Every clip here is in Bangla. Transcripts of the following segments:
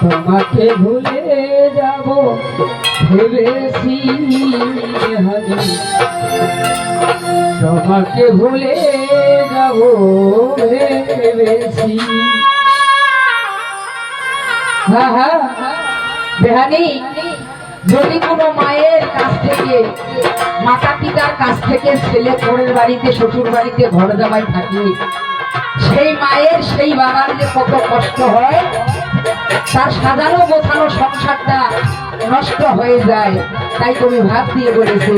তোমাকে ভুলে যাব ভেবেছি হানি, তোমাকে ভুলে যাব ভেবেছি। হ্যাঁ হ্যাঁ বেহানি, যদি কোনো মায়ের কাছ থেকে, মাতা পিতার কাছ থেকে ছেলে পরের বাড়িতে, শ্বশুর বাড়িতে ঘর জামাই থাকে, সেই মায়ের সেই বাবার যে কত কষ্ট হয়, তার সাজানো গোছানো সংসারটা নষ্ট হয়ে যায়। তাই তুমি ভাব দিয়ে বলেছে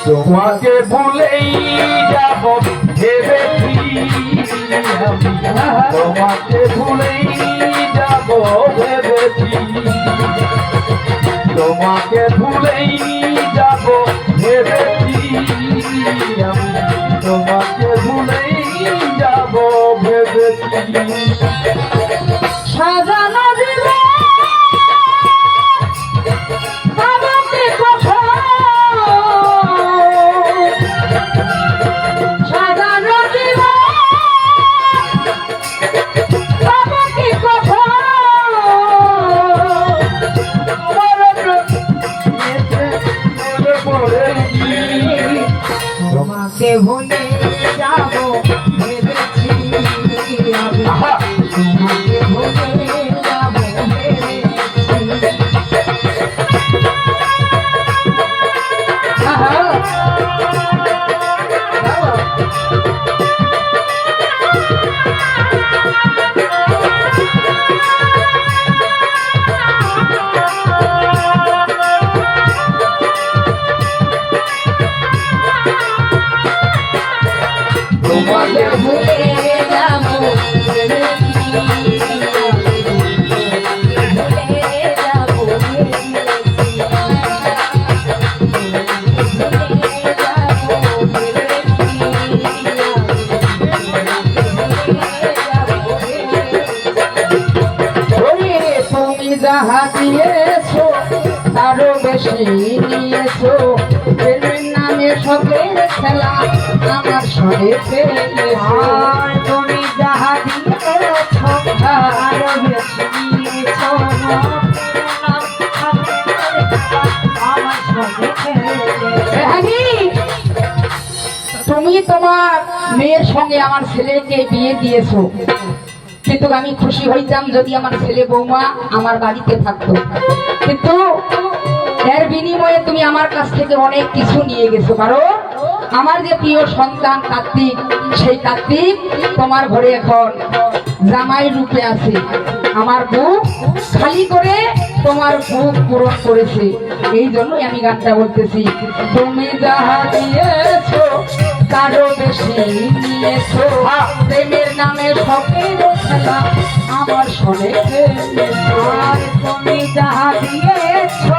তোমাকে ভুলেই যাব ভেবেছি, তোমাকে ভুলেই যাব ভেবেছি, তোমাকে ভুলেই যাব ভেবেছি, তোমাকে ভুলেই যাব ভেবেছি। সাজানো জীবন আমাকে কখন, সাজানো জীবন আমাকে কখন, তোমাকে ভুলে যাব ভেবেছি, তোমাকে ভুলে যাব ভেবেছি। তোমাকে ভুলে যাব ভেবেছি, ভুলে যাব ভেবেছি, ভুলে যাব ভেবেছি, ওরে তুমি যাহা দিয়েছো তারও বেশি নিয়েছো, প্রেমের নামে শখের খেলা আমার সঙ্গে ফেলেছো। তুমি যাহা দিয়েছো তারও বেশি নিয়েছো, আমার সঙ্গে ফেলেছো। তুমি তোমার মেয়ের সঙ্গে আমার ছেলেকে বিয়ে দিয়েছো, কিন্তু আমি খুশি হইতাম যদি আমার ছেলে বৌমা আমার বাড়িতে থাকতো, কিন্তু এর বিনিময়ে তুমি আমার কাছ থেকে অনেক কিছু নিয়ে গেছো। কারণ আমার যে প্রিয় সন্তান কার্তিক, সেই কার্তিক তোমার ঘরে এখন জামাই রূপে আছে। আমার বুক খালি করে তোমার বুক পূরণ করেছে, এই জন্যই আমি গানটা বলতেছি। তুমি যাহা দিয়েছো তারও বেশি নিয়েছো, প্রেমের নামে শখের খেলা আমার সঙ্গে ফেলেছো। আর তুমি যাহা দিয়েছো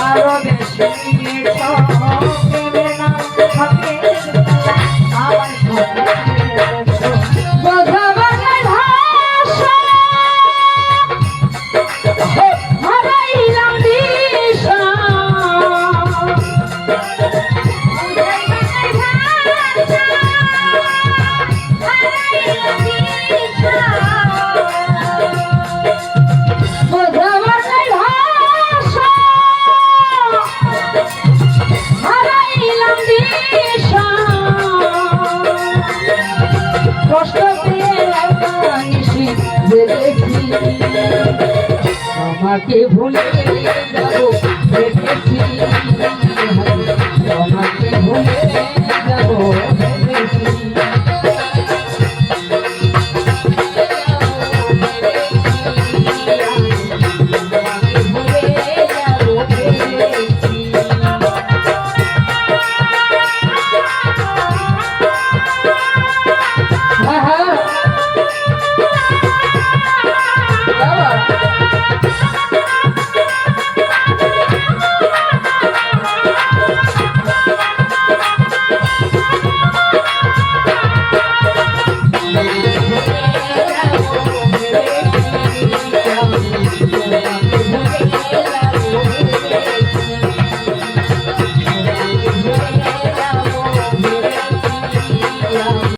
আরো বেশি নিয়েছো, প্রেমের নামে শখের খেলা আমার সঙ্গে ফেলেছো। বোঝাবার নাই ভাষা, হারাইলাম দিশা, কষ্ট পেয়ে নিশি দেখি, তোমাকে ভুলে যাব ভেবেছি, তোমাকে ভুলে যাব ভেবেছি।